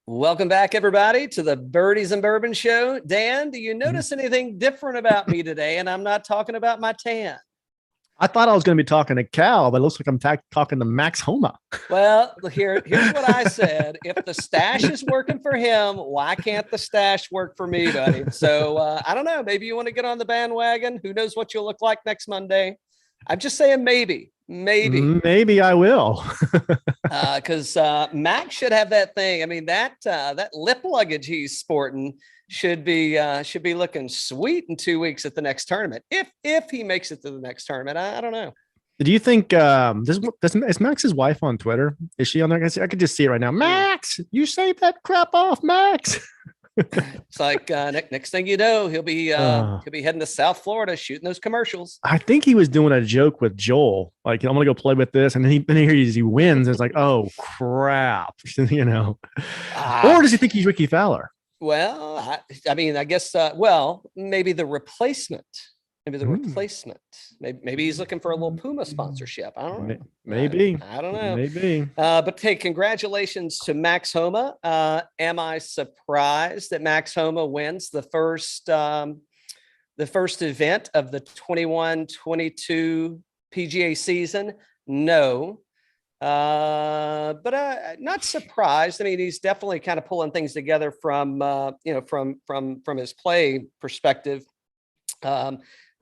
Welcome back, everybody, to the Birdies and Bourbon Show. Dan, do you notice anything different about me today? And I'm not talking about my tan. I thought I was going to be talking to Cal, but it looks like I'm talking to Max Homa. Well, here's what I said. If the stash is working for him, why can't the stash work for me, buddy? So I don't know. Maybe you want to get on the bandwagon. Who knows what you'll look like next Monday? I'm just saying maybe. Maybe I will. Because Max should have that thing. I mean, that lip luggage he's sporting should be looking sweet in 2 weeks at the next tournament. If he makes it to the next tournament, I don't know. Do you think is Max's wife on Twitter? Is she on there? I could just see it right now. Max, you save that crap off, Max. It's like next thing you know, he'll be heading to South Florida shooting those commercials. I think he was doing a joke with Joel, like I'm gonna go play with this, and then he wins. It's like, oh crap, you know. Or does he think he's Ricky Fowler? Well, I mean, I guess. Maybe the replacement. Maybe he's looking for a little Puma sponsorship. I don't know. Maybe. I don't know. Maybe. But hey, congratulations to Max Homa. Am I surprised that Max Homa wins the first event of the 21-22 PGA season? No. But not surprised. I mean, he's definitely kind of pulling things together from his play perspective.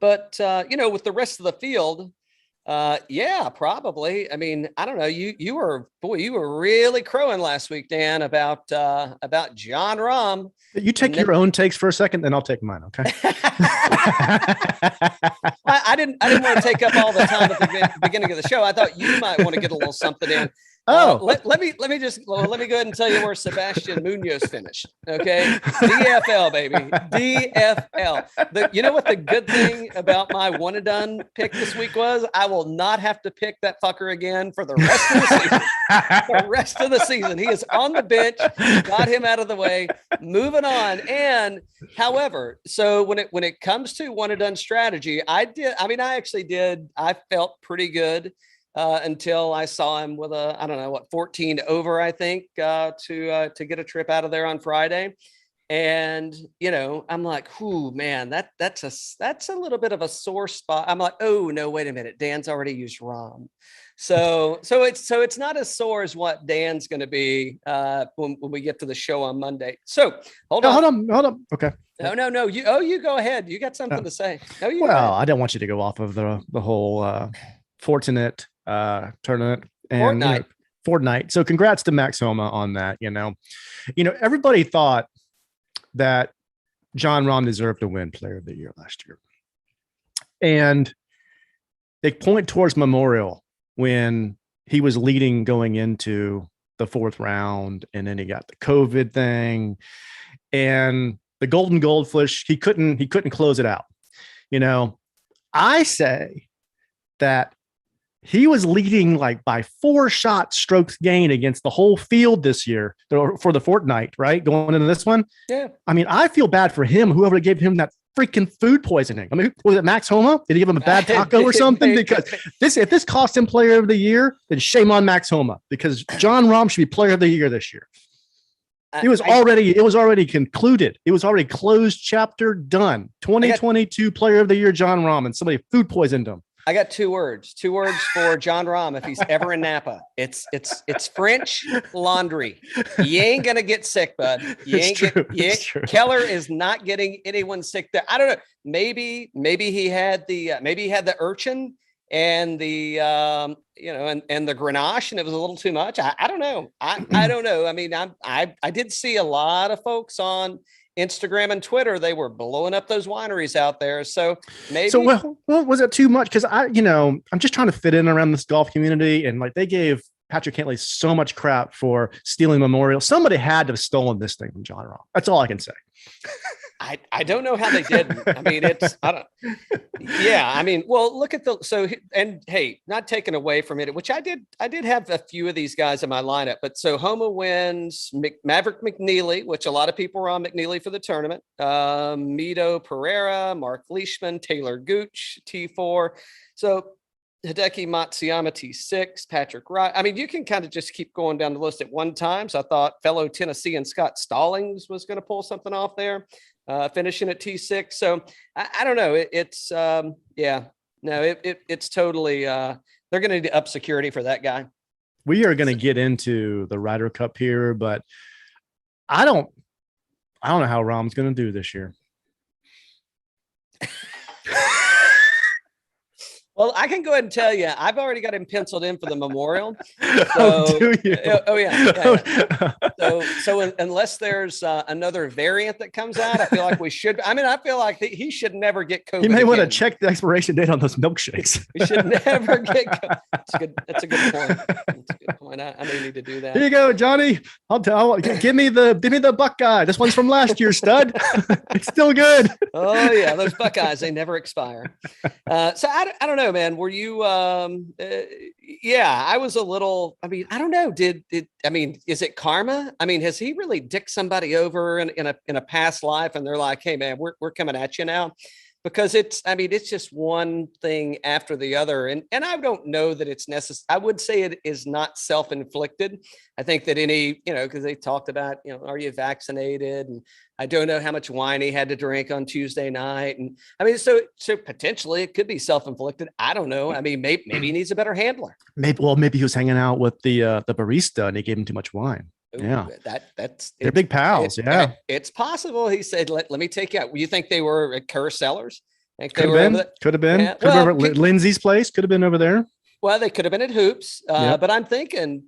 But with the rest of the field, yeah, probably. I mean, I don't know. You were really crowing last week, Dan, about Jon Rahm. You take your own takes for a second, then I'll take mine. Okay. I didn't want to take up all the time at the beginning of the show. I thought you might want to get a little something in. Let me go ahead and tell you where Sebastian Munoz finished. Okay, DFL baby, DFL. You know what the good thing about my one and done pick this week was? I will not have to pick that fucker again for the rest of the season. The rest of the season, he is on the bench. Got him out of the way. Moving on. And however, so when it comes to one and done strategy, I felt pretty good. Until I saw him with 14 over, I think, to get a trip out of there on Friday. And, I'm like, whoo, man, that's a little bit of a sore spot. I'm like, oh no, wait a minute. Dan's already used Rahm. So it's not as sore as what Dan's going to be when we get to the show on Monday. So hold on. Okay. No. You go ahead. You got something to say. I don't want you to go off of the whole Fortinet tournament and Fortnite. So congrats to Max Homa on that. Everybody thought that Jon Rahm deserved to win Player of the Year last year, and they point towards Memorial when he was leading going into the fourth round, and then he got the COVID thing and the golden goldfish. He couldn't close it out. I say that he was leading like by 4 shot strokes gain against the whole field this year for the Fortnite, right? Going into this one. Yeah. I mean, I feel bad for him, whoever gave him that freaking food poisoning. I mean, was it Max Homa? Did he give him a bad taco or something? Because if this cost him Player of the Year, then shame on Max Homa, because Jon Rahm should be Player of the Year this year. It was already concluded. It was already closed chapter, done. 2022 Player of the Year, Jon Rahm, and somebody food poisoned him. I got 2 words for Jon Rahm if he's ever in Napa. It's French laundry. You ain't gonna get sick, bud. Keller is not getting anyone sick there. I don't know. Maybe he had the urchin and the and the Grenache, and it was a little too much. I don't know. I don't know. I mean, I did see a lot of folks on Instagram and Twitter, they were blowing up those wineries out there. So maybe. So well was it too much? Because I'm just trying to fit in around this golf community, and like they gave Patrick Cantlay so much crap for stealing Memorial. Somebody had to have stolen this thing from Jon Rahm. That's all I can say. I don't know how they did. I mean, look at hey, not taken away from it, which I did have a few of these guys in my lineup, but so Homa wins, Maverick McNeely, which a lot of people were on McNeely for the tournament, Mito Pereira, Mark Leishman, Taylor Gooch, T4. So Hideki Matsuyama T6, Patrick Wright. I mean, you can kind of just keep going down the list at one time. So I thought fellow Tennessean Scott Stallings was going to pull something off there, finishing at T6. So I don't know. It's totally, they're going to need to up security for that guy. We are going to get into the Ryder Cup here, but I don't know how Rahm's going to do this year. Well, I can go ahead and tell you, I've already got him penciled in for the Memorial. So, do you? Oh yeah. So unless there's another variant that comes out, I feel like we should. I mean, I feel like he should never get COVID. He may want to again. check the expiration date on those milkshakes. We should never get. That's a good point. That's a good point. I may need to do that. Here you go, Johnny. Give me the Buckeye. This one's from last year, stud. It's still good. Oh yeah, those Buckeyes, they never expire. So I don't know, man. Were you? Yeah, I was a little. I mean, I don't know. Is it karma? I mean, has he really dicked somebody over in a past life, and they're like, "Hey, man, we're coming at you now," because it's just one thing after the other, and I don't know that it's necessary. I would say it is not self-inflicted. I think that because they talked about, are you vaccinated? And I don't know how much wine he had to drink on Tuesday night, and I mean, so potentially it could be self-inflicted. I don't know. I mean, maybe he needs a better handler. Maybe he was hanging out with the barista and he gave him too much wine. Ooh, yeah, they're big pals. It's possible. He said, "Let me take you out." You think they were at Kerr Cellars? Could have been. Yeah. Could have been over Lindsay's place. Could have been over there. Well, they could have been at Hoops, but I'm thinking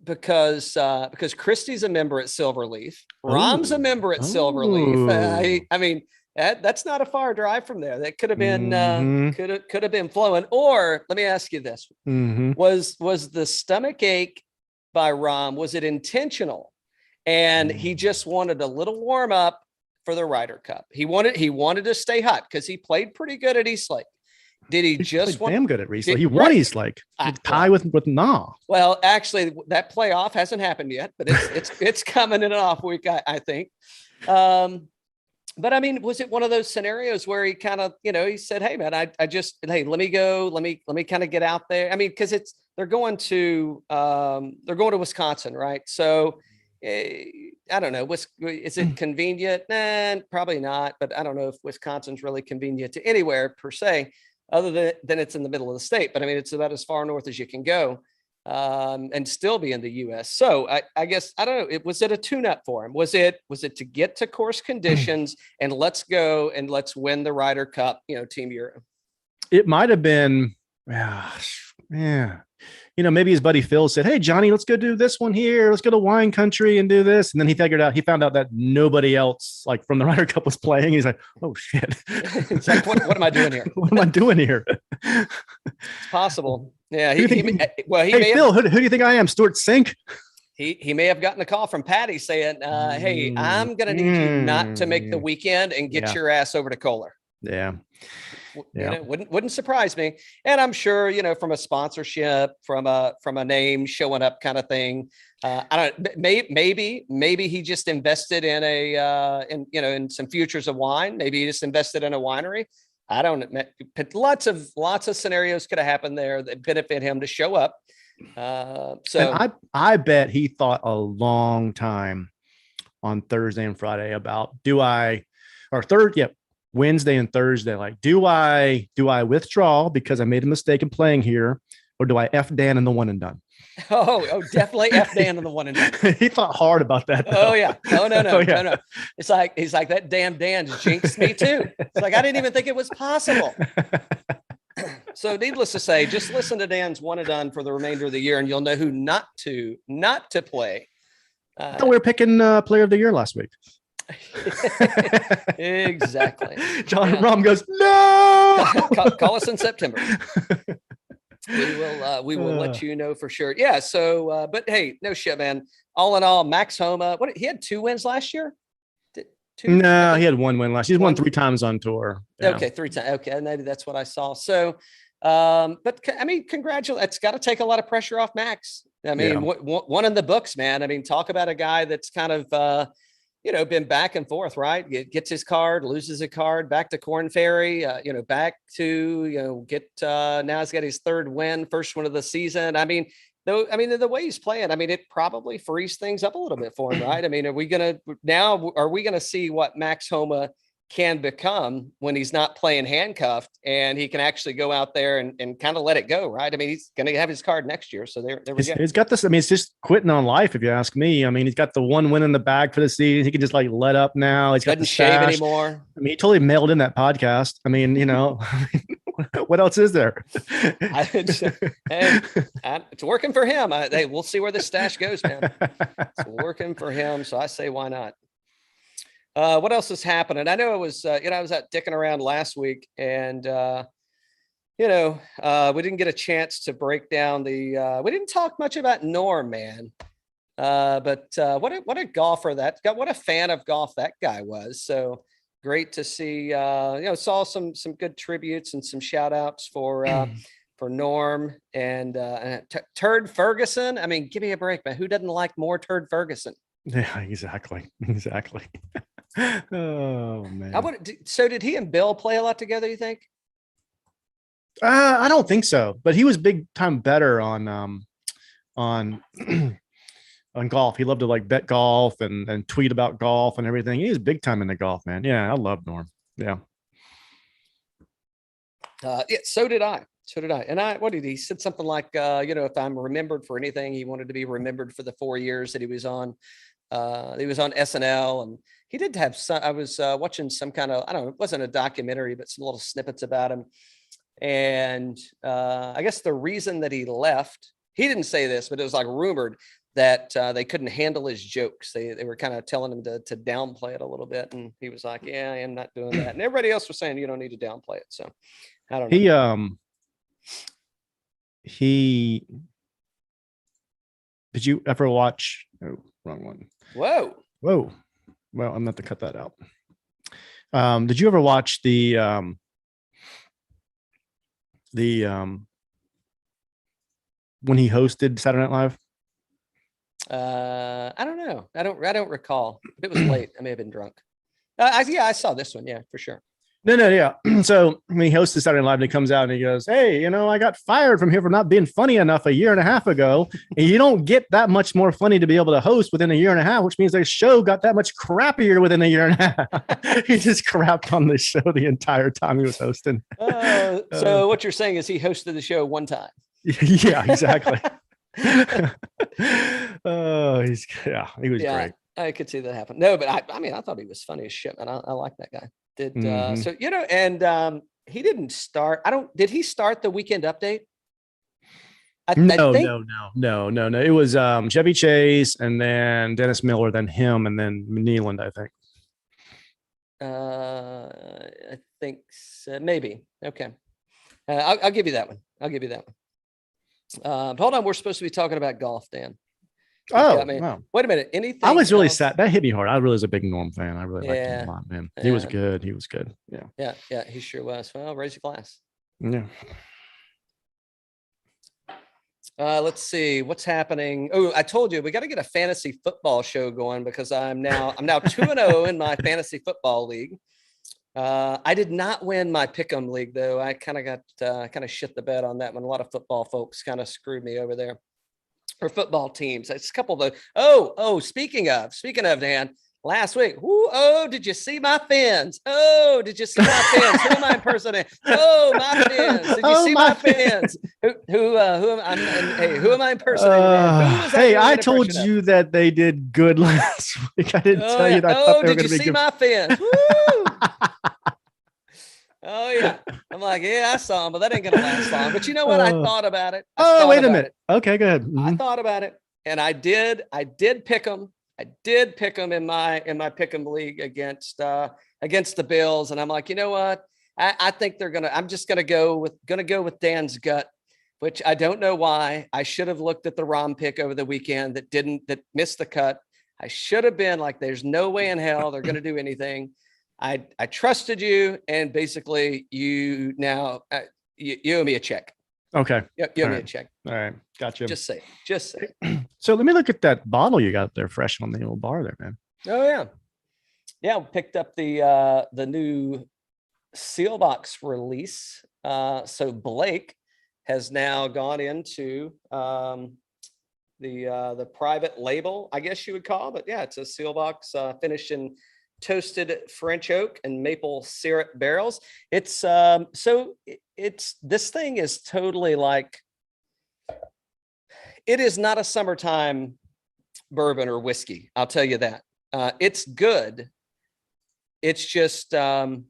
because Christie's a member at Silverleaf, Rahm's a member at Silverleaf. I mean, that's not a far drive from there. That could have been could have been flowing. Or let me ask you this: was the stomach ache by Rahm, was it intentional, and he just wanted a little warm up for the Ryder Cup? He wanted to stay hot because he played pretty good at East Lake. Did he just want damn good at East Lake? He won East Lake. Tie with Nah. Well, actually, that playoff hasn't happened yet, but it's coming in an off week, I think. But I mean, was it one of those scenarios where he kind of, he said, "Hey man, let me go. Let me kind of get out there." I mean, because they're going to Wisconsin, right? So I don't know. Is it convenient? Nah, probably not. But I don't know if Wisconsin's really convenient to anywhere per se, other than it's in the middle of the state. But I mean, it's about as far north as you can go. And still be in the U.S. So I guess, I don't know, was it a tune-up for him? Was it to get to course conditions and let's go and let's win the Ryder Cup, Team Euro? It might have been, maybe his buddy Phil said, "Hey, Johnny, let's go do this one here. Let's go to wine country and do this." And then he found out that nobody else like from the Ryder Cup was playing. He's like, "Oh shit." It's like, what am I doing here? What am I doing here? It's possible. Yeah. Phil, who do you think I am? Stuart Sink? He may have gotten a call from Patty saying, "Hey, I'm going to need you not to make the weekend and get your ass over to Kohler." Yeah. Wouldn't surprise me. And I'm sure, from a sponsorship, from a name showing up kind of thing. I don't, maybe he just invested in in some futures of wine. Maybe he just invested in a winery. I don't know. Lots of scenarios could have happened there that benefit him to show up. So and I bet he thought a long time on Thursday and Friday about Wednesday and Thursday, like, do I withdraw because I made a mistake in playing here, or do I F Dan in the one and done? Oh, definitely F Dan in the one and done. He thought hard about that, though. Oh yeah. No. It's like, he's like, that damn Dan jinxed me too. It's like, I didn't even think it was possible. So needless to say, just listen to Dan's one and done for the remainder of the year, and you'll know who not to play. We were picking player of the year last week. Exactly. Jon Rahm goes, "No." Call us in September. We will let you know for sure. Yeah. So, but hey, no shit, man. All in all, Max Homa, he had 2 wins last year. No, he had 1 win last. He's won 3 times on tour. Yeah. Okay, 3 times. Okay, maybe that's what I saw. So, but I mean, congratulations. It's got to take a lot of pressure off Max. I mean, one in the books, man. I mean, talk about a guy that's kind of been back and forth, right? Gets his card, loses a card, back to Corn Ferry, back to, now he's got his third win, first one of the season. I mean, the way he's playing, I mean, it probably frees things up a little bit for him, right? I mean, are we going to see what Max Homa can become when he's not playing handcuffed and he can actually go out there and kind of let it go, right? I mean, he's going to have his card next year. So there we go. He's got this. I mean, it's just quitting on life, if you ask me. I mean, he's got the one win in the bag for the season. He can just let up now. He's got the shave anymore. I mean, he totally mailed in that podcast. I mean, what else is there? It's working for him. We'll see where the stash goes, man. It's working for him. So I say, why not? What else is happening? I know I was out dicking around last week and, we didn't get a chance to break down we didn't talk much about Norm, man. But what a golfer what a fan of golf that guy was. So great to see, saw some good tributes and some shout outs for Norm and Turd Ferguson. I mean, give me a break, man. Who doesn't like more Turd Ferguson? Yeah, exactly. Oh man. So did he and Bill play a lot together, you think? I don't think so, but he was big time better on on golf. He loved to bet golf and tweet about golf and everything. He was big time into golf, man. Yeah, I love Norm. Yeah. So did I. And what did he said something like, if I'm remembered for anything, he wanted to be remembered for the 4 years that he was on SNL. And he did have I was watching some kind of, I don't know, it wasn't a documentary, but some little snippets about him. And I guess the reason that he left, he didn't say this, but it was rumored that they couldn't handle his jokes. They were kind of telling him to downplay it a little bit. And he was like, yeah, I'm not doing that. And everybody else was saying, you don't need to downplay it. So I don't know. Did you ever watch, wrong one. Whoa. Well, I'm going to have to cut that out. Did you ever watch the when he hosted Saturday Night Live? I don't know. I don't recall. It was late. I may have been drunk. I saw this one. Yeah, for sure. No, yeah. So when he hosted Saturday Night Live and he comes out and he goes, hey, I got fired from here for not being funny enough a year and a half ago. And you don't get that much more funny to be able to host within a year and a half, which means the show got that much crappier within a year and a half. He just crapped on the show the entire time he was hosting. So what you're saying is he hosted the show one time. Yeah, exactly. He was great. I could see that happen. No, but I thought he was funny as shit, man. I like that guy. And he didn't start. Did he start the weekend update? No. It was Chevy Chase and then Dennis Miller, then him, and then Nealand, I think. I think so, maybe. Okay. I'll give you that one. Hold on. We're supposed to be talking about golf, Dan. Wow. Wait a minute. Anything? I was really sad. That hit me hard. I really was a big Norm fan. I really liked him a lot, man. He was good. Yeah. Yeah. He sure was. Well, raise your glass. Yeah. Let's see what's happening. Oh, I told you we got to get a fantasy football show going because I'm now 2-0 in my fantasy football league. I did not win my pick'em league though. I kind of shit the bed on that one. A lot of football folks kind of screwed me over there. Or football teams. It's a couple of those. Speaking of Dan, last week. Did you see my fins? Did you see my fins? Who am I impersonating? My fins. Did you see my fins? Who am I impersonating? I told you that they did good last week. I didn't tell you that. I thought they were going to be good. Did you see my fins? Woo! Oh yeah. I'm like, I saw him, but that ain't gonna last long. But you know what? I thought about it. Wait a minute. Okay, go ahead. I thought about it, and I did pick him. I did pick him in my pick'em league against the Bills, and I'm like, you know what? I think I'm just gonna go with Dan's gut, which I don't know why. I should have looked at the Rahm pick over the weekend that missed the cut. I should have been like, there's no way in hell they're gonna do anything. I trusted you, and basically you now you owe me a check. Okay. Yep, you owe me a check. All right, gotcha. Just say. So let me look at that bottle you got there, fresh on the old bar there, man. Oh yeah. Yeah, we picked up the new seal box release. So Blake has now gone into the private label, I guess you would call, but yeah, it's a seal box finished in toasted French oak and maple syrup barrels. It's this thing is totally like, it is not a summertime bourbon or whiskey. I'll tell you that. It's good. It's just, this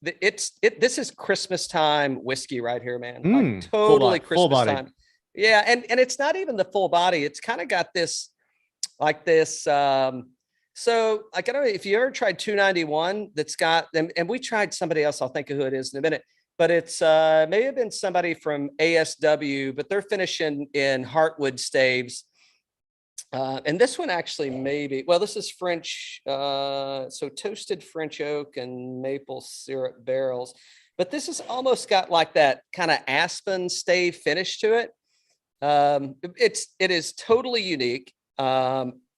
is Christmas time whiskey right here, man. Like totally Christmas time. Yeah. And it's not even the full body. It's kind of got this, like this, so like, I don't know if you ever tried 291 that's got them, and we tried somebody else. I'll think of who it is in a minute, but it's may have been somebody from ASW, but they're finishing in Heartwood staves. And this one actually maybe, well, this is French, so toasted French oak and maple syrup barrels, but this has almost got like that kind of aspen stave finish to it. It is totally unique.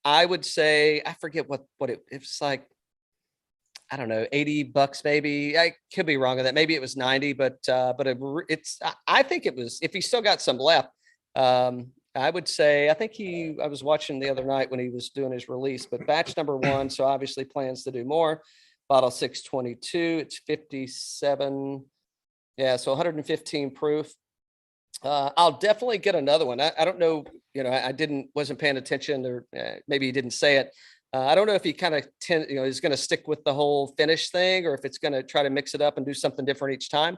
I would say, I forget what it's like. I don't know, $80 maybe. I could be wrong on that. Maybe it was 90, but I think it was, if he still got some left, I would say, I was watching the other night when he was doing his release, but batch number 1. So obviously plans to do more. Bottle 622, it's 57. Yeah. So 115 proof. I'll definitely get another one. I don't know, I wasn't paying attention, or maybe he didn't say it. I don't know if he kind of is going to stick with the whole finish thing, or if it's going to try to mix it up and do something different each time.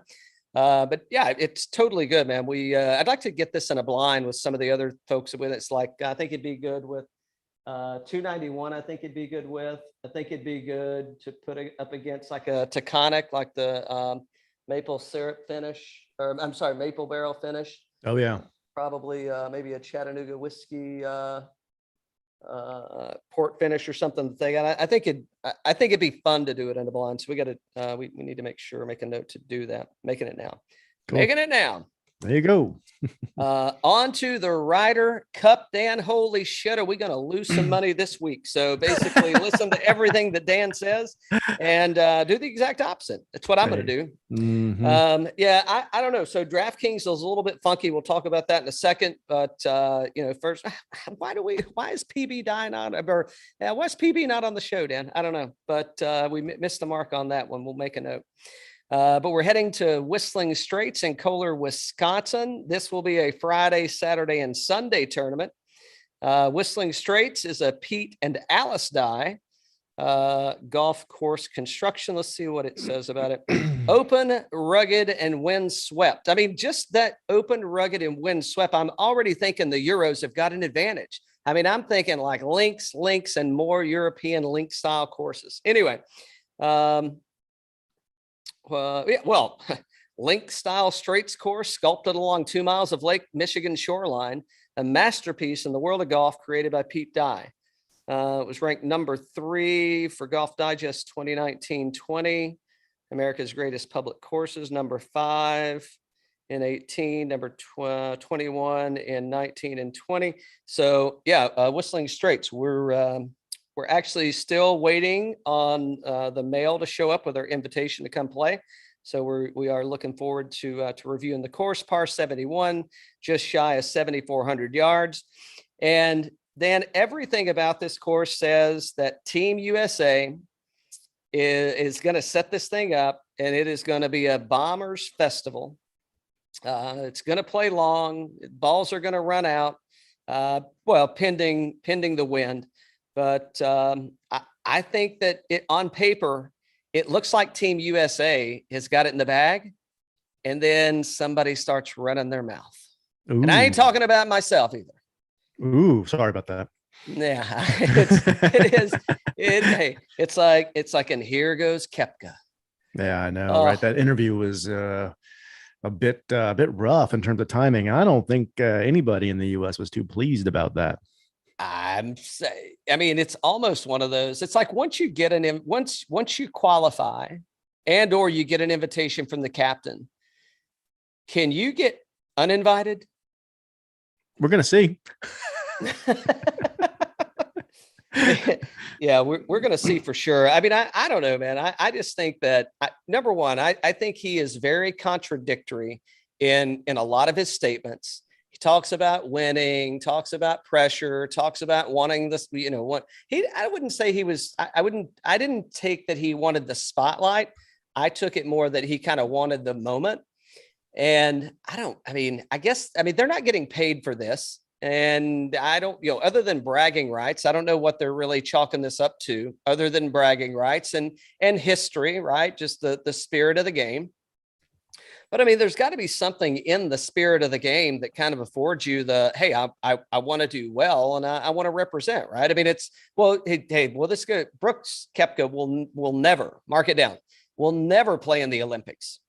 But yeah, it's totally good, man. I'd like to get this in a blind with some of the other folks with it. It's like, I think it'd be good with 291. I think it'd be good with, I think it'd be good to put it up against like a Taconic, like the maple syrup finish, or I'm sorry, maple barrel finish. Oh yeah. Probably maybe a Chattanooga whiskey port finish or something. I think it'd be fun to do it in a blind. So we got to we need to make a note to do that. Making it now. Cool. Making it now. There you go. On to the Ryder Cup, Dan. Holy shit, are we going to lose some money this week? So basically, listen to everything that Dan says and do the exact opposite. That's what I'm going to do. Mm-hmm. Yeah, I don't know. So DraftKings is a little bit funky. We'll talk about that in a second. But first, why is PB not on the show, Dan? I don't know, but we missed the mark on that one. We'll make a note. But we're heading to Whistling Straits in Kohler, Wisconsin. This will be a Friday, Saturday, and Sunday tournament. Whistling Straits is a Pete and Alice Dye golf course construction. Let's see what it says about it. Open, rugged, and windswept. I mean, just that open, rugged, and windswept. I'm already thinking the Euros have got an advantage. I mean, I'm thinking like links, and more European link style courses. Anyway, link style Straits course sculpted along 2 miles of Lake Michigan shoreline, a masterpiece in the world of golf created by Pete Dye. It was ranked number 3 for Golf Digest 2019-20, America's greatest public courses, number 5 in 18, number 21 in 19 and 20. So yeah, Whistling Straits, we're actually still waiting on the mail to show up with our invitation to come play. So we are looking forward to reviewing the course. Par 71, just shy of 7,400 yards. And then everything about this course says that Team USA is going to set this thing up, and it is going to be a Bombers festival. It's going to play long. Balls are going to run out. Pending the wind. But I think that on paper, it looks like Team USA has got it in the bag, and then somebody starts running their mouth. Ooh. And I ain't talking about myself either. Ooh, sorry about that. Yeah, it's like, and here goes Koepka. Yeah, I know, right? That interview was a bit rough in terms of timing. I don't think anybody in the U.S. was too pleased about that. It's almost one of those. It's like once you get once you qualify, and or you get an invitation from the captain, can you get uninvited? We're gonna see. Yeah, we're going to see for sure. I mean, I don't know, man. I just think that number one, I think he is very contradictory in a lot of his statements. He talks about winning, talks about pressure, talks about wanting this, I wouldn't say he was, I didn't take that he wanted the spotlight. I took it more that he kind of wanted the moment. And I guess they're not getting paid for this. And I don't, other than bragging rights, I don't know what they're really chalking this up to other than bragging rights and history, right? Just the spirit of the game. But I mean, there's got to be something in the spirit of the game that kind of affords you hey, I want to do well and I want to represent, right? I mean, it's, this guy, Brooks Koepka will never, mark it down, will never play in the Olympics,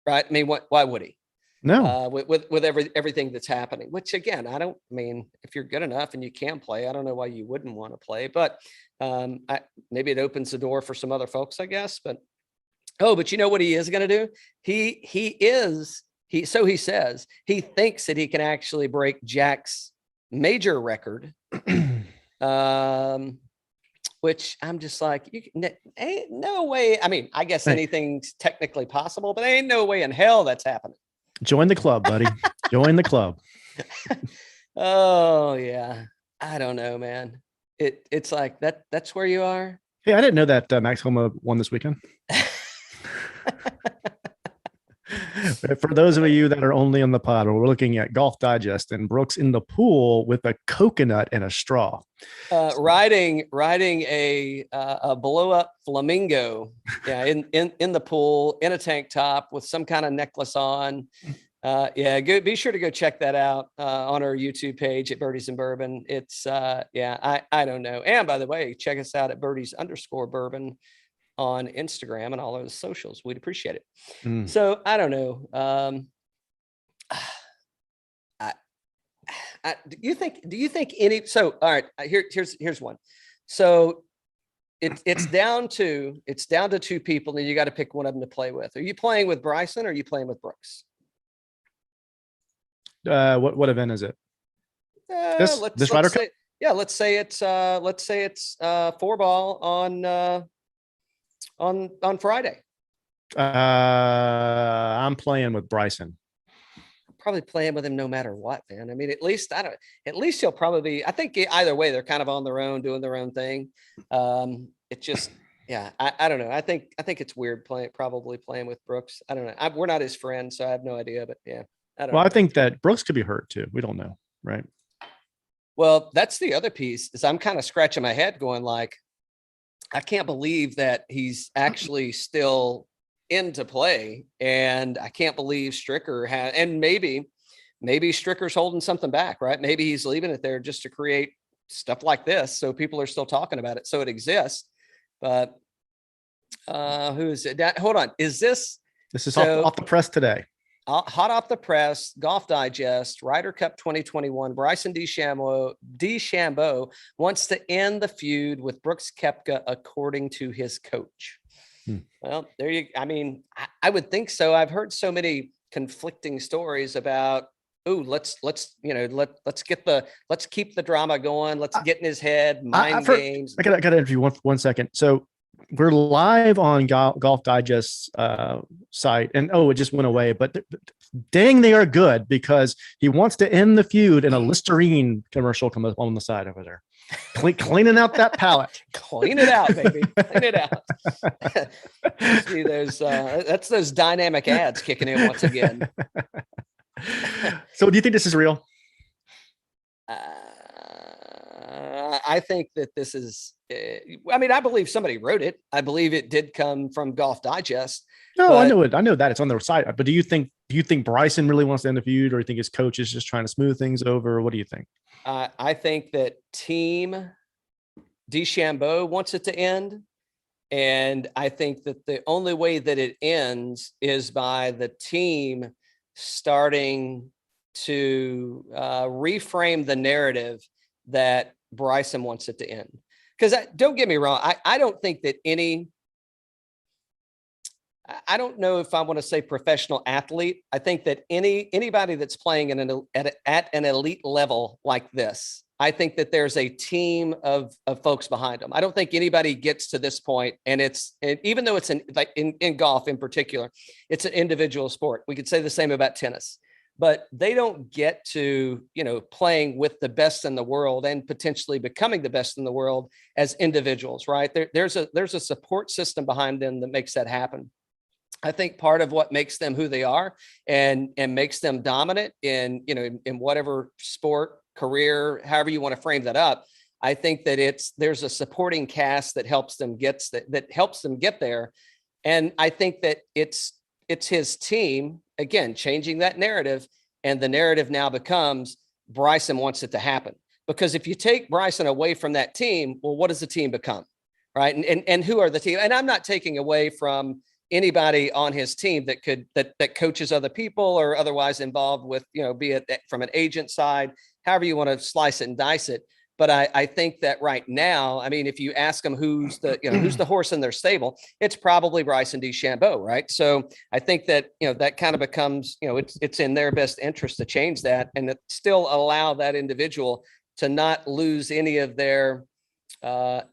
right? I mean, why would he? No, with everything that's happening, which again, if you're good enough and you can play, I don't know why you wouldn't want to play, but maybe it opens the door for some other folks, I guess. But you know what he is going to do? So he says he thinks that he can actually break Jack's major record, which I'm just like, ain't no way. I mean, I guess anything's technically possible, but ain't no way in hell that's happening. Join the club, buddy. Join the club. Oh yeah. I don't know, man. It's like that's where you are. Hey, I didn't know that Max Homa won this weekend. For those of you that are only on the pod, we're looking at Golf Digest and Brooks in the pool with a coconut and a straw. Riding a blow up flamingo, in the pool in a tank top with some kind of necklace on. Be sure to go check that out on our YouTube page at Birdies and Bourbon. It's I don't know. And by the way, check us out at Birdies_Bourbon on Instagram and all those socials. We'd appreciate it. So I don't know. Do you think any, so, all right, here's one. So it's down to two people and you got to pick one of them to play with. Are you playing with Bryson or are you playing with Brooks? What event is it? This Ryder Cup? Yeah. Let's say it's 4-ball on Friday. I'm playing with Bryson. Probably playing with him no matter what, man. I mean, at least he'll probably, I think either way, they're kind of on their own, doing their own thing. It just, I don't know. I think it's weird probably playing with Brooks. I don't know. We're not his friends, so I have no idea, but yeah. I think that Brooks could be hurt too. We don't know. Right. Well, that's the other piece is I'm kind of scratching my head going like, I can't believe that he's actually still into play. And I can't believe Stricker and maybe Stricker's holding something back, right? Maybe he's leaving it there just to create stuff like this. So people are still talking about it. So it exists, but who is it? Hold on. This is off the press today. Hot off the press, Golf Digest, Ryder Cup 2021, Bryson DeChambeau wants to end the feud with Brooks Koepka, according to his coach. Well, I would think so. I've heard so many conflicting stories about, let's keep the drama going. Let's get in his head, games. I got to interview one second. So we're live on Golf Digest's site, and it just went away. But dang, they are good because he wants to end the feud, and a Listerine commercial comes up on the side over there, cleaning out that palette. Clean it out, baby. Clean it out. See, that's those dynamic ads kicking in once again. So, do you think this is real? I think that this is, I believe somebody wrote it. I believe it did come from Golf Digest. No, I know it. I know that it's on their site, but do you think Bryson really wants to end the feud, or do you think his coach is just trying to smooth things over? What do you think? I think that Team DeChambeau wants it to end. And I think that the only way that it ends is by the team starting to reframe the narrative that Bryson wants it to end. Because don't get me wrong, I don't think that I don't know if I want to say professional athlete. I think that anybody that's playing at an elite level like this, I think that there's a team of folks behind them. I don't think anybody gets to this point, and even though it's in golf in particular, it's an individual sport. We could say the same about tennis, but they don't get to, playing with the best in the world and potentially becoming the best in the world as individuals, right? There's a support system behind them that makes that happen. I think part of what makes them who they are and makes them dominant in whatever sport, career, however you want to frame that up. I think that there's a supporting cast that helps them get there. And I think that it's his team, again, changing that narrative. And the narrative now becomes Bryson wants it to happen. Because if you take Bryson away from that team, well, what does the team become? Right. And who are the team? And I'm not taking away from anybody on his team that coaches other people or otherwise involved with, be it from an agent side, however you want to slice it and dice it. But I think that right now, I mean, if you ask them who's the horse in their stable, it's probably Bryson DeChambeau, right? So I think that, that kind of becomes, it's in their best interest to change that and still allow that individual to not lose any of their, not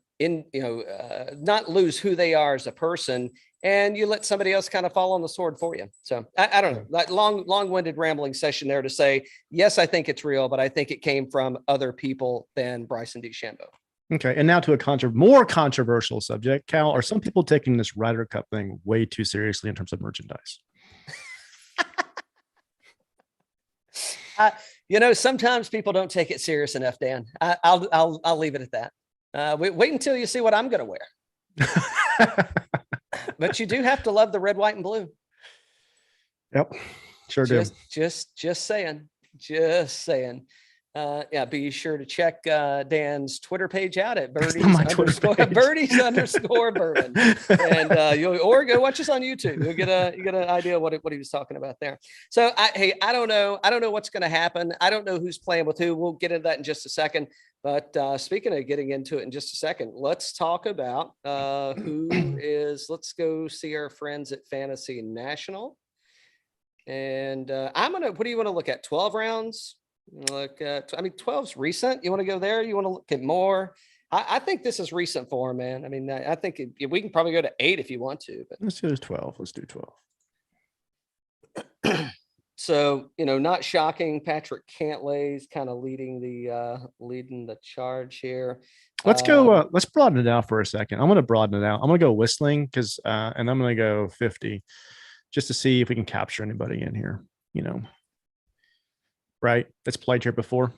lose who they are as a person. And you let somebody else kind of fall on the sword for you. So I don't know, that long-winded rambling session there to say, yes, I think it's real, but I think it came from other people than Bryson DeChambeau. Okay. And now to a more controversial subject. Cal, are some people taking this Ryder Cup thing way too seriously in terms of merchandise? Sometimes people don't take it serious enough, Dan. I'll leave it at that. Wait until you see what I'm going to wear. But you do have to love the red, white, and blue. Yep, sure do. Just saying. Be sure to check Dan's Twitter page out at birdies _birdies bourbon, and or go watch us on YouTube. You'll get an idea what he was talking about there. So I don't know what's going to happen. I don't know who's playing with who. We'll get into that in just a second. But speaking of getting into it in just a second, let's talk about let's go see our friends at Fantasy National. And what do you want to look at? 12 rounds? Look at, 12's recent. You want to go there? You want to look at more? I think this is recent for him, man. I mean, I think we can probably go to 8 if you want to. But let's do 12. Let's do 12. So, not shocking. Patrick Cantlay is kind of leading the charge here. Let's go. Let's broaden it out for a second. I'm going to broaden it out. I'm going to go whistling and I'm going to go 50 just to see if we can capture anybody in here, right? That's played here before.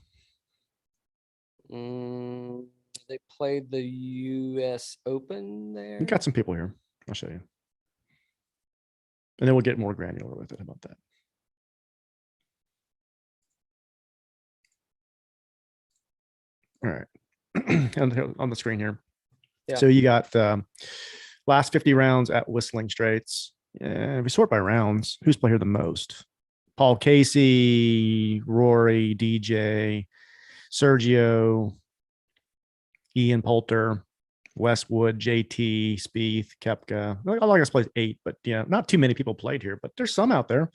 They played the U.S. Open there. We got some people here. I'll show you. And then we'll get more granular with it. How about that? All right. On the screen here. Yeah. So you got last 50 rounds at Whistling Straits. If we sort by rounds, who's played here the most? Paul Casey, Rory, DJ, Sergio, Ian Poulter, Westwood, JT, Spieth, Koepka. I guess played 8, but not too many people played here, but there's some out there.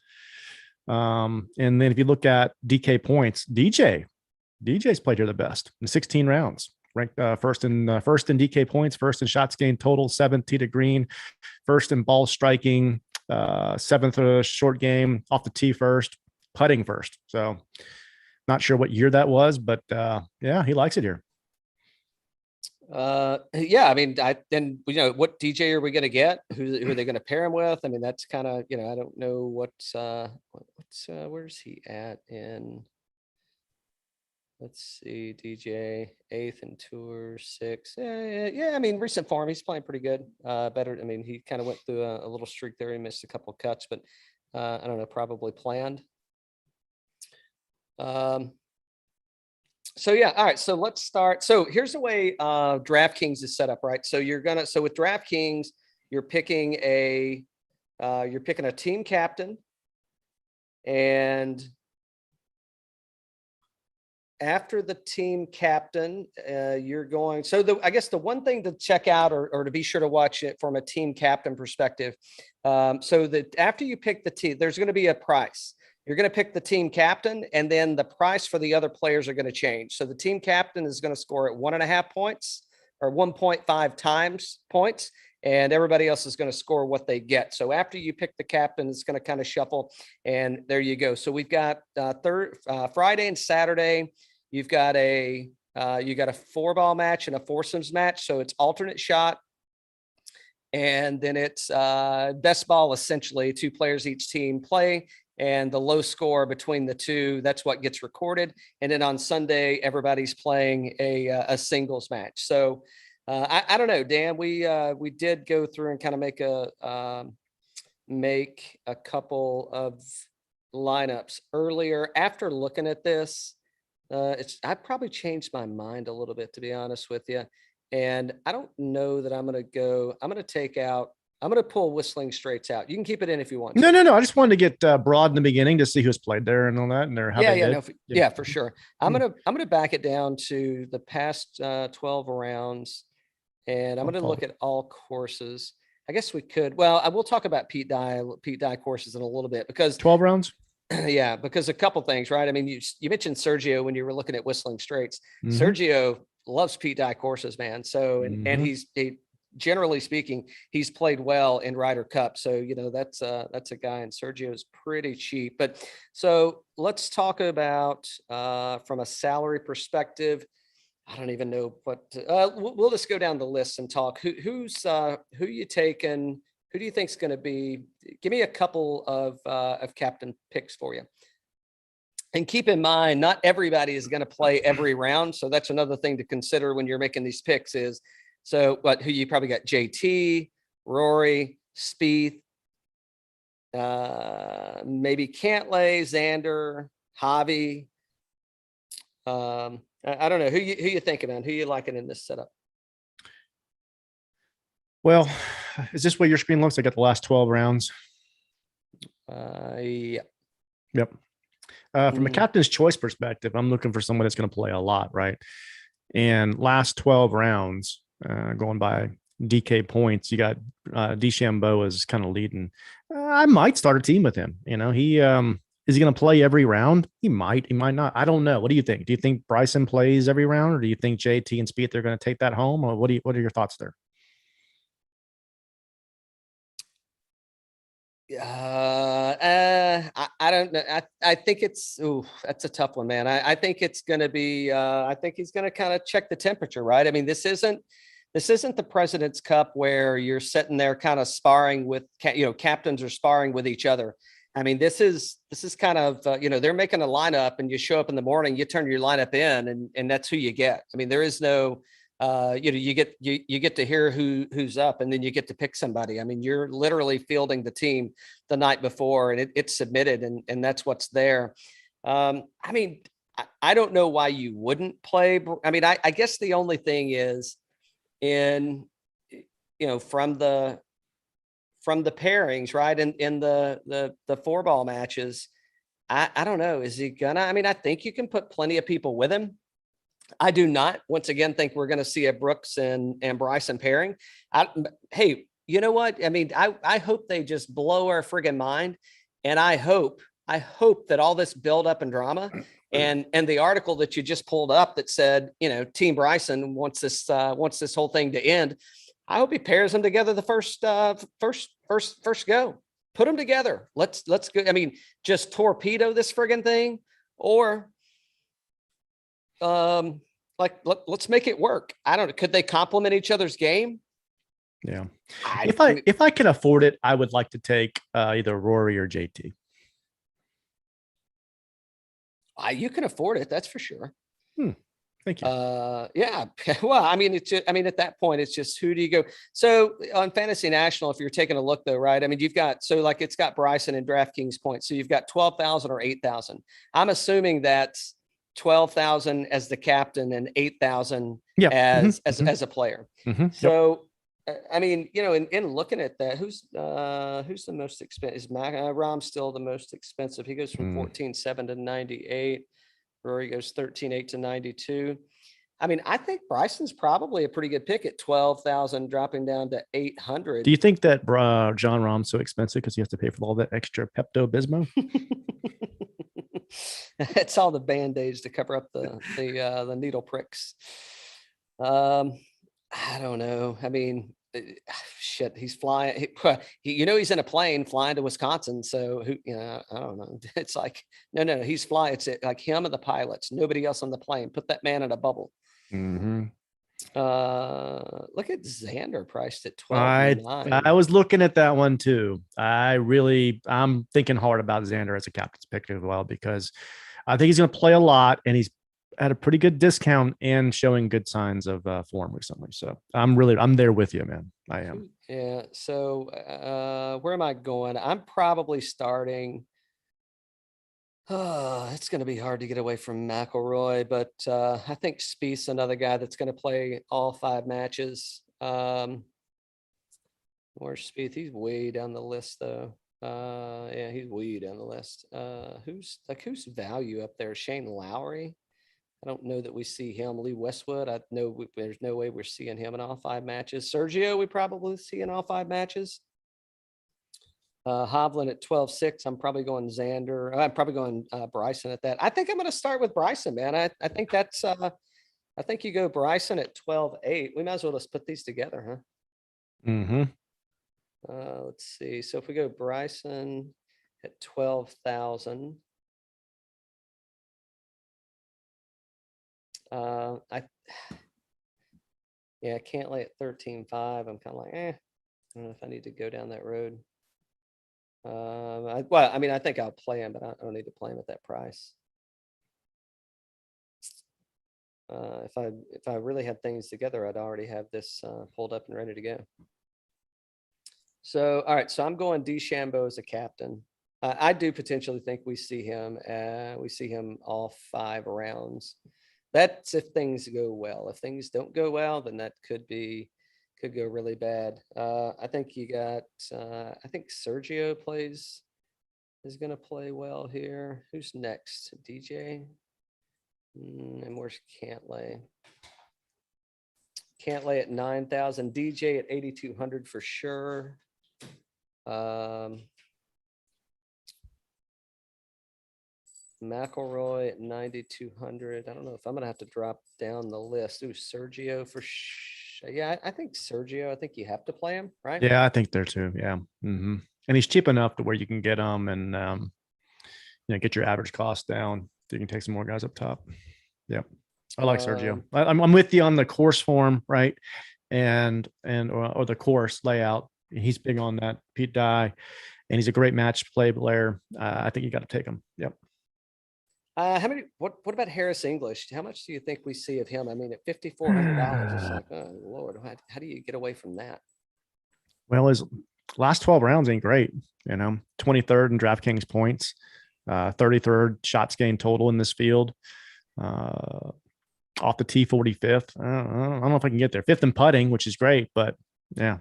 And then if you look at DK points, DJ's played here the best in 16 rounds, ranked first in DK points, first in shots gained total, 7th tee to green, first in ball striking, 7th short game, off the tee first, putting first. So not sure what year that was, but he likes it here. What DJ are we going to get? Who are they going to pair him with? I mean, that's kind of, I don't know what's where's he at in. Let's see, DJ 8th in Tour 6. I mean, recent form, he's playing pretty good. Better. I mean, he kind of went through a little streak there. He missed a couple of cuts, but I don't know, probably planned. All right. So let's start. So here's the way DraftKings is set up, right? So with DraftKings, you're picking a team captain, and after the team captain, you're going. So I guess the one thing to check out or to be sure to watch it from a team captain perspective. So that after you pick the team, there's going to be a price. you're going to pick the team captain, and then the price for the other players are going to change. So the team captain is going to score at 1.5 points or 1.5 times points, and everybody else is going to score what they get. So after you pick the captain, it's going to kind of shuffle, and there you go. So we've got Friday and Saturday. You've got a 4-ball match and a foursomes match. So it's alternate shot. And then it's best ball, essentially 2 players each team play, and the low score between the two, that's what gets recorded. And then on Sunday, everybody's playing a singles match. So I don't know, Dan, we did go through and kind of make a couple of lineups earlier. After looking at this, I probably changed my mind a little bit, to be honest with you. And I don't know that I'm going to pull Whistling Straits out. You can keep it in if you want. No. I just wanted to get broad in the beginning to see who's played there and all that, and how they did. Yeah, for sure. I'm gonna back it down to the past 12 rounds, and I'm gonna look at all courses. I guess we could. Well, I will talk about Pete Dye courses in a little bit, because 12 rounds. Yeah, because a couple things, right? I mean, you mentioned Sergio when you were looking at Whistling Straits. Mm-hmm. Sergio loves Pete Dye courses, man. So, and he's generally speaking, he's played well in Ryder Cup. So, that's a guy, and Sergio's pretty cheap. But so let's talk about from a salary perspective. I don't even know what we'll just go down the list and talk. Who you taking? Who do you think is going to be? Give me a couple of captain picks for you. And keep in mind, not everybody is going to play every round. So that's another thing to consider when you're making these picks is, who you probably got: JT, Rory, Spieth, maybe Cantlay, Xander, Javi. I don't know who you thinking, man. Who you liking in this setup? Well, is this what your screen looks? I got the last 12 rounds. Yeah. Yep. From a captain's choice perspective, I'm looking for someone that's going to play a lot, right? And last 12 rounds, going by DK points, you got DeChambeau is kind of leading. I might start a team with him. He is he going to play every round? He might not. I don't know. What do you think? Do you think Bryson plays every round, or do you think JT and Spieth are going to take that home? Or what are your thoughts there? I don't know. I think that's a tough one, man. I think it's going to be, I think he's going to kind of check the temperature, right? I mean, this isn't the President's Cup where you're sitting there kind of sparring with, captains are sparring with each other. I mean, this is kind of, they're making a lineup, and you show up in the morning, you turn your lineup in, and that's who you get. I mean, there is no, you get to hear who's up, and then you get to pick somebody. I mean, you're literally fielding the team the night before, and it's submitted, and that's what's there. I mean, I don't know why you wouldn't play. I mean, I guess the only thing is from the pairings, right? In the 4-ball matches, I don't know. Is he gonna? I mean, I think you can put plenty of people with him. I do not, once again, think we're going to see a Brooks and Bryson pairing. Hey, you know what? I mean, I hope they just blow our friggin' mind. And I hope that all this buildup and drama and the article that you just pulled up that said, Team Bryson wants this whole thing to end. I hope he pairs them together the first go. Put them together. Let's go. I mean, just torpedo this friggin' thing, or let's make it work. I don't know. Could they complement each other's game? Yeah. If I can afford it, I would like to take either Rory or JT. You can afford it. That's for sure. Thank you. Yeah. Well, I mean, at that point, it's just, who do you go? So on Fantasy National, if you're taking a look though, right? I mean, it's got Bryson and DraftKings points. So you've got 12,000 or 8,000. I'm assuming that's 12,000 as the captain and 8,000 as a player. Mm-hmm. So, I mean, in looking at that, who's the most expensive? Is Max Homa still the most expensive? He goes from 14.7 to 98. Rory goes 13.8 to 92. I mean, I think Bryson's probably a pretty good pick at 12,000, dropping down to 800. Do you think that Jon Rahm's so expensive because you have to pay for all that extra Pepto-Bismol? It's all the Band-Aids to cover up the needle pricks. I don't know. I mean, shit, he's flying. He's in a plane flying to Wisconsin. So I don't know. It's like, no, he's flying. It's like him and the pilots, nobody else on the plane. Put that man in a bubble. Mm-hmm. Look at Xander priced at 12.9. I was looking at that one too. I'm thinking hard about Xander as a captain's pick as well, because I think he's going to play a lot, and he's at a pretty good discount and showing good signs of form recently. So I'm there with you, man. I am. Yeah. So where am I going? I'm probably starting. It's going to be hard to get away from McIlroy, but I think Spieth's another guy that's going to play all 5 matches. Where's Spieth? He's way down the list, though. Yeah, he's way down the list. Who's value up there? Shane Lowry. I don't know that we see him. Lee Westwood. I know there's no way we're seeing him in all 5 matches. Sergio, we probably see in all 5 matches. Hovland at 12.6. I'm probably going Xander. I'm probably going Bryson at that. I think I'm going to start with Bryson, man. I think that's. I think you go Bryson at 12.8. We might as well just put these together, huh? Mm-hmm. Let's see. So if we go Bryson at 12,000. Cantlay at 13.5. I'm kind of like, I don't know if I need to go down that road. I think I'll play him, but I don't need to play him at that price. If I really had things together, I'd already have this pulled up and ready to go. So, all right. So I'm going DeChambeau as a captain. I do potentially think we see him all 5 rounds. That's if things go well. If things don't go well, then that could go really bad. I think you got. I think Sergio is going to play well here. Who's next? DJ. And where's Cantlay? Cantlay at 9,000. DJ at 8,200 for sure. McIlroy at 9,200. I don't know if I'm going to have to drop down the list. Ooh, Sergio for sure. Yeah, I think Sergio. I think you have to play him, right? Yeah, I think there too. Yeah. Mm-hmm. And he's cheap enough to where you can get him and get your average cost down. So you can take some more guys up top. Yeah, I like Sergio. I'm with you on the course form, right? And or the course layout. He's big on that Pete Dye, and he's a great match play player. I think you got to take him. Yep. What about Harris English? How much do you think we see of him? I mean, at $5,400, it's like, oh Lord, how do you get away from that? Well, his last 12 rounds ain't great. 23rd in DraftKings points, 33rd shots gained total in this field. Off the tee, 45th. I don't know if I can get there. 5th in putting, which is great, but yeah,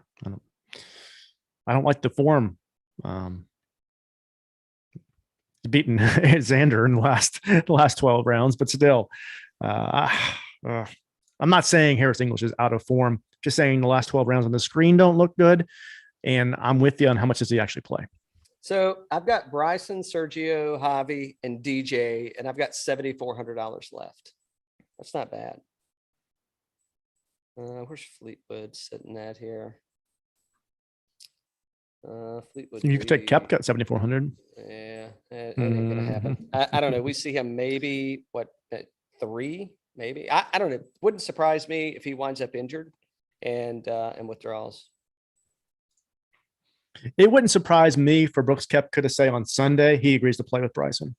I don't like the form. Beaten Xander in the last 12 rounds, but still, I'm not saying Harris English is out of form. Just saying the last 12 rounds on the screen don't look good, and I'm with you on how much does he actually play. So I've got Bryson, Sergio, Javi, and DJ, and I've got $7,400 left. That's not bad. Where's Fleetwood sitting at here? Fleetwood. You could take Koepka at 7,400. Yeah, it ain't gonna happen. I don't know. We see him maybe at 3, maybe. I don't know. Wouldn't surprise me if he winds up injured and withdrawals. It wouldn't surprise me for Brooks Koepka to say on Sunday he agrees to play with Bryson.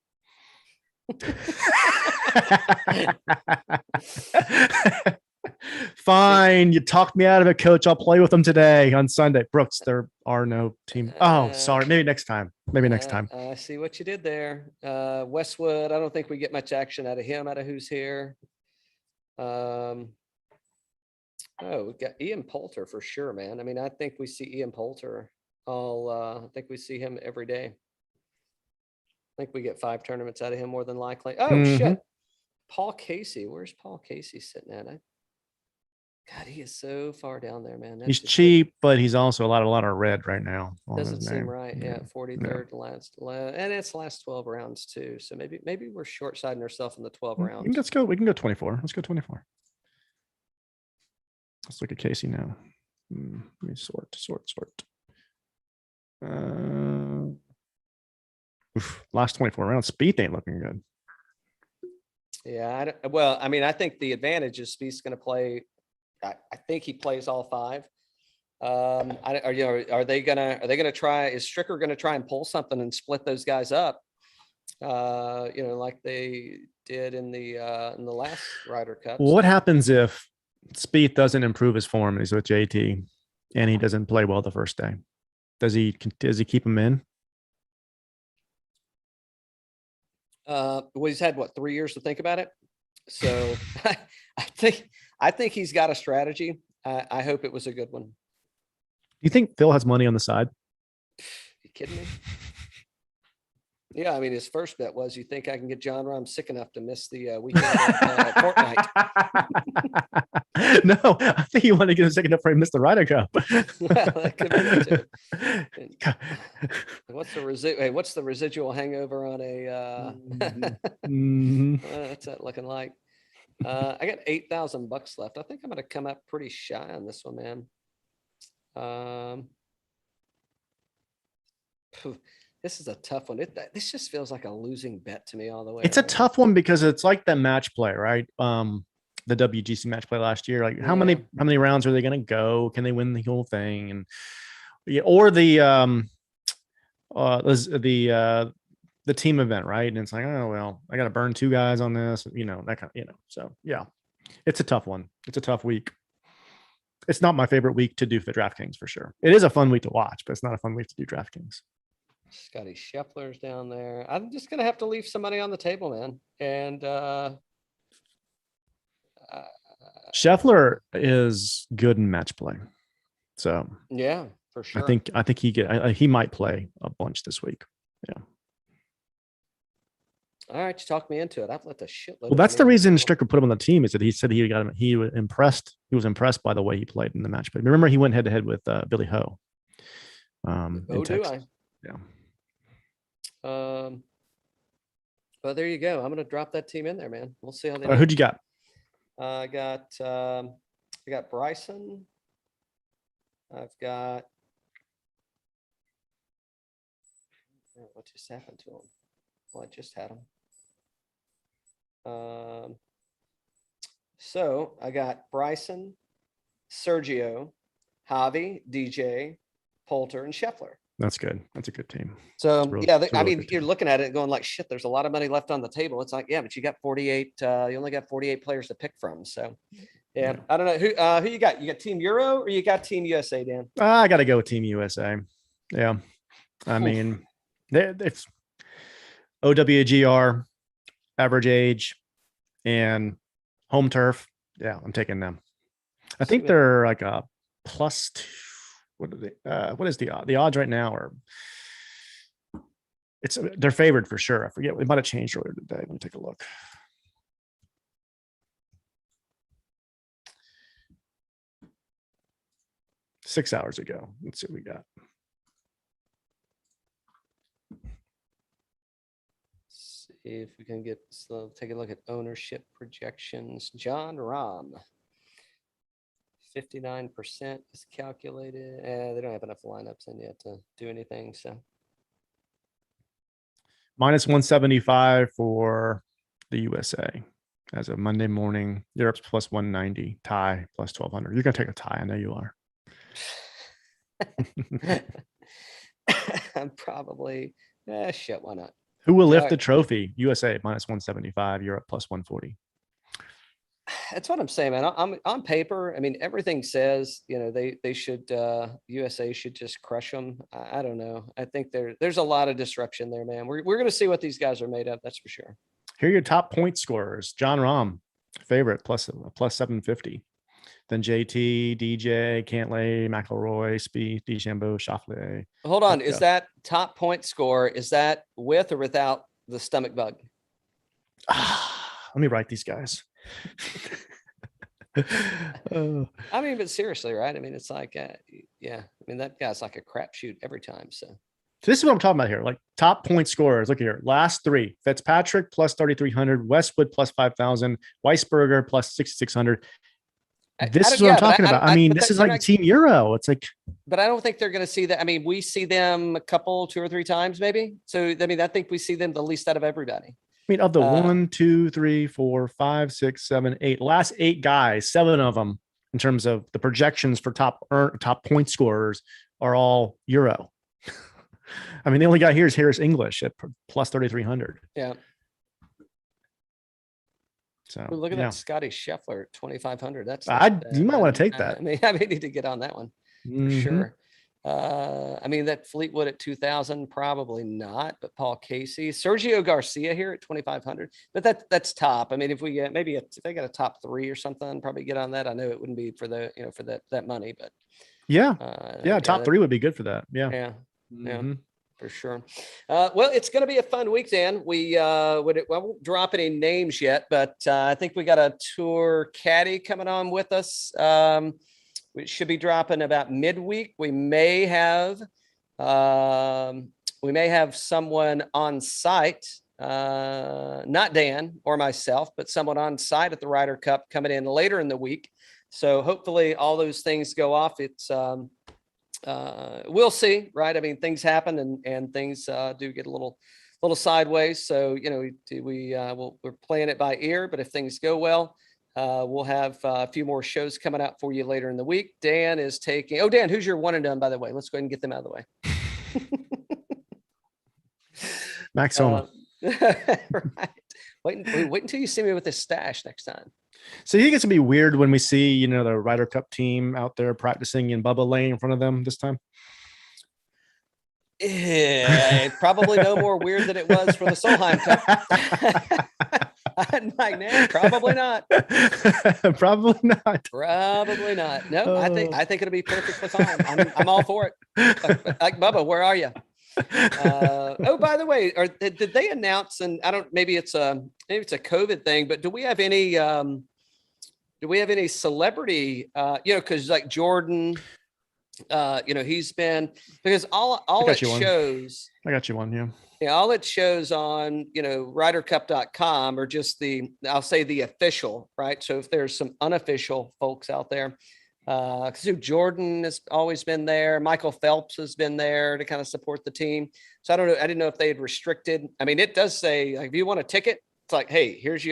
Fine, you talked me out of it, coach. I'll play with them today on Sunday. Brooks, there are no team. Oh, sorry. Maybe next time. I see what you did there. Westwood, I don't think we get much action out of him, out of who's here. We've got Ian Poulter for sure, man. I mean, I think we see Ian Poulter I think we see him every day. I think we get 5 tournaments out of him more than likely. Oh, shit. Paul Casey. Where's Paul Casey sitting at? God, he is so far down there, man. He's cheap, but he's also a lot of red right now. Doesn't seem right. Yeah, 43rd last, and it's last 12 rounds too. So maybe we're short siding ourselves in the 12 rounds. Let's go. We can go 24. Let's go 24. Let's look at Casey now. Let me sort. Last 24 rounds. Spieth ain't looking good. Yeah. Well, I mean, I think the advantage is Spieth's going to play. I think he plays all 5. Are they gonna try? Is Stricker gonna try and pull something and split those guys up? Like they did in the last Ryder Cup. What happens if Spieth doesn't improve his form? He's with JT, and he doesn't play well the first day. Does he keep him in? Well, he's had 3 years to think about it. So I think he's got a strategy. I hope it was a good one. Do you think Phil has money on the side? You kidding me? Yeah, I mean, his first bet was, you think I can get Jon Rahm sick enough to miss the weekend Fortnite? No, I think he wanted to get him sick enough for him to miss the Ryder Cup. Well, that could be too. What's the residual hangover on a? What's that looking like? I got $8,000 left. I think I'm going to come up pretty shy on this one, man. This is a tough one. This just feels like a losing bet to me all the way. It's a tough one because it's like the match play, right? The WGC match play last year. Like how many rounds are they going to go? Can they win the whole thing? And or the team event, right? And it's like, oh well, I got to burn 2 guys on this, that kind of, So yeah, it's a tough one. It's a tough week. It's not my favorite week to do for DraftKings for sure. It is a fun week to watch, but it's not a fun week to do DraftKings. Scottie Scheffler's down there. I'm just gonna have to leave some money on the table, man. And Scheffler is good in match play, so yeah, for sure. I think he might play a bunch this week. Yeah. All right, you talked me into it. I've let the shitload. Well, that's the reason Stricker put him on the team. Is that he said he was impressed. He was impressed by the way he played in the match play. Remember, he went head to head with Billy Ho. Do I? Yeah. Well, there you go. I'm going to drop that team in there, man. We'll see how they. Who'd you got? I got Bryson. I've got. What just happened to him? Well, I just had him. So I got Bryson, Sergio, Javi, DJ, Poulter, and Scheffler. That's good. That's a good team. So you're looking at it going like, shit, there's a lot of money left on the table. It's like, yeah, but you got 48. You only got 48 players to pick from. So yeah. I don't know who you got. You got Team Euro or you got Team USA, Dan? I got to go with Team USA. Yeah. I mean, it's OWGR, average age, and home turf. Yeah, I'm taking them. I think they're like a +2. What are they? What is the odds? The odds right now are they're favored for sure. I forget. We might have changed earlier today. Let me take a look. Six hours ago. Let's see what we got. See if we can take a look at ownership projections. Jon Rahm. 59% is calculated. They don't have enough lineups in yet to do anything. So -175 for the USA as of Monday morning. Europe's +190. Tie +1200. You're gonna take a tie. I know you are. I'm probably shit. Why not? Who will lift the trophy? USA -175. Europe +140. That's what I'm saying, man. I'm on paper. I mean, everything says, they should, USA should just crush them. I don't know. I think there's a lot of disruption there, man. We're going to see what these guys are made of. That's for sure. Here are your top point scorers. Jon Rahm, favorite, +750. Then JT, DJ, Cantlay, McIlroy, Spieth, DeChambeau, Schauffele. Hold on. Is that top point score? Is that with or without the stomach bug? let me write these guys. I mean, but seriously, right? I mean, it's like, yeah. I mean, that guy's like a crapshoot every time. So this is what I'm talking about here. Like top point scorers. Look here. Last three: Fitzpatrick plus 3,300, Westwood plus 5,000, Wiesberger plus 6,600. This is what I'm talking about. I mean, this is like the Team Euro. It's like, but I don't think they're going to see that. I mean, we see them a couple, 2 or 3 times, maybe. So, I mean, I think we see them the least out of everybody. I mean, of the 1, 2, 3, 4, 5, 6, 7, 8, last 8 guys, 7 of them in terms of the projections for top point scorers are all Euro. I mean, the only guy here is Harris English at plus 3,300. Yeah. So look at that Scottie Scheffler at 2,500. That's you might want to take that. I mean, I may need to get on that one for sure. I mean, that Fleetwood at 2,000, probably not, but Paul Casey, Sergio Garcia here at 2,500, but that's top. I mean, if we get if they got a top 3 or something, probably get on that. I know it wouldn't be for the, for that money, but top 3 would be good for that. Yeah. For sure. Well, it's going to be a fun week, Dan. We won't drop any names yet, but I think we got a tour caddy coming on with us. We should be dropping about midweek. We may have someone on site, not Dan or myself, but someone on site at the Ryder Cup coming in later in the week. So hopefully all those things go off. It's we'll see, right? I mean, things happen and things do get a little sideways. So, we're playing it by ear, but if things go well, we'll have a few more shows coming out for you later in the week. Dan is taking, Dan, who's your one and done, by the way? Let's go ahead and get them out of the way. Max Homa. Right. Wait until you see me with this stash next time. So you think it's gonna be weird when we see, the Ryder Cup team out there practicing in Bubba Lane in front of them this time? Yeah, probably no more weird than it was for the Solheim Cup. I'm like, nah, probably not. Probably not. Probably not. No, I think it'll be perfectly fine. I'm all for it. Like Bubba, where are you? By the way, did they announce? And I don't. Maybe it's a COVID thing, but do we have any celebrity? Because like Jordan. He's been, because all it shows. I got you one, yeah. Yeah, all it shows on, RyderCup.com or just I'll say the official, right? So if there's some unofficial folks out there, because Jordan has always been there. Michael Phelps has been there to kind of support the team. So I don't know. I didn't know if they had restricted. I mean, it does say, like, if you want a ticket, it's like, hey, here's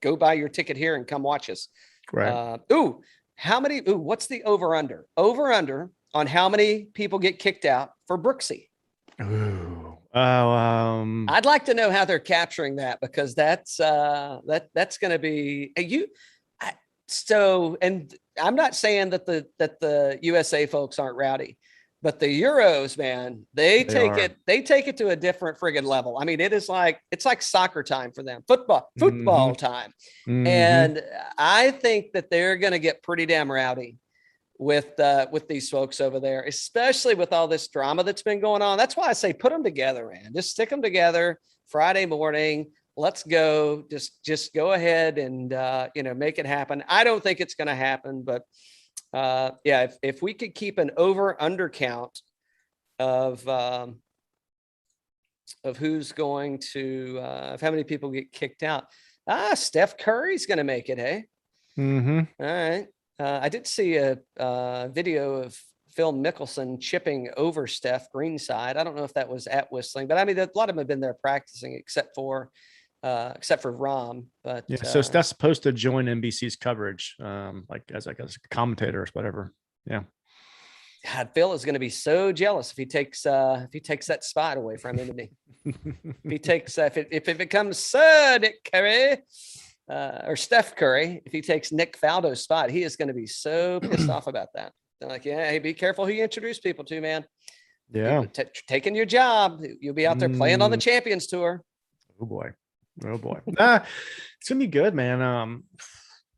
go buy your ticket here and come watch us. Right. What's the over-under? Over-under on how many people get kicked out for Brooksy. Ooh. I'd like to know how they're capturing that, because that's going to be and I'm not saying that the USA folks aren't rowdy, but the Euros, man, they take it to a different friggin' level. I mean, it's like soccer time for them, football time. Mm-hmm. And I think that they're going to get pretty damn rowdy with these folks over there, especially with all this drama that's been going on. That's why I say, put them together, man. Just stick them together Friday morning. Let's go. Just go ahead and, make it happen. I don't think it's going to happen, but if we could keep an over-under count of who's going to, of how many people get kicked out. Steph Curry's going to make it. Hey. Mm-hmm. All right. I did see a video of Phil Mickelson chipping over Steph greenside. I don't know if that was at Whistling, but I mean, a lot of them have been there practicing, except for Rahm. But yeah, so Steph's supposed to join NBC's coverage, as a commentator or whatever. Yeah. God, Phil is going to be so jealous if he takes that spot away from him. If he takes if it becomes Sir Nick Curry or Steph Curry, if he takes Nick Faldo's spot, he is going to be so pissed off about that. They're like, yeah, hey, be careful who you introduce people to, man. Yeah, taking your job, you'll be out there playing on the Champions Tour. Oh boy. It's gonna be good, man.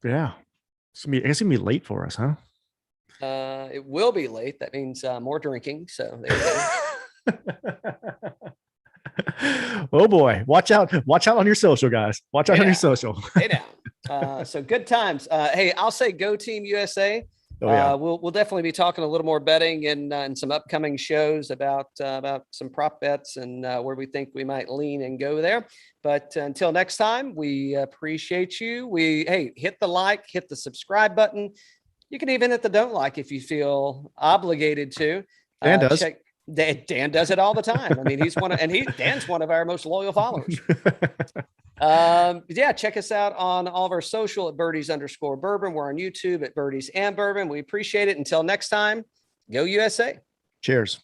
Yeah, it's gonna be late for us, huh? It will be late. That means more drinking. So there you go. Oh boy, watch out on your social, guys. Watch out on your social. Stay down. So good times. Hey, I'll say go Team USA. Oh, yeah. We'll definitely be talking a little more betting and some upcoming shows about some prop bets and where we think we might lean and go there. But until next time, we appreciate you. Hit the like, hit the subscribe button. You can even hit the don't like if you feel obligated to. Dan does. Dan does it all the time. I mean, Dan's one of our most loyal followers. Check us out on all of our social at birdies_bourbon. We're on YouTube at birdies and bourbon. We appreciate it. Until next time, go USA. Cheers.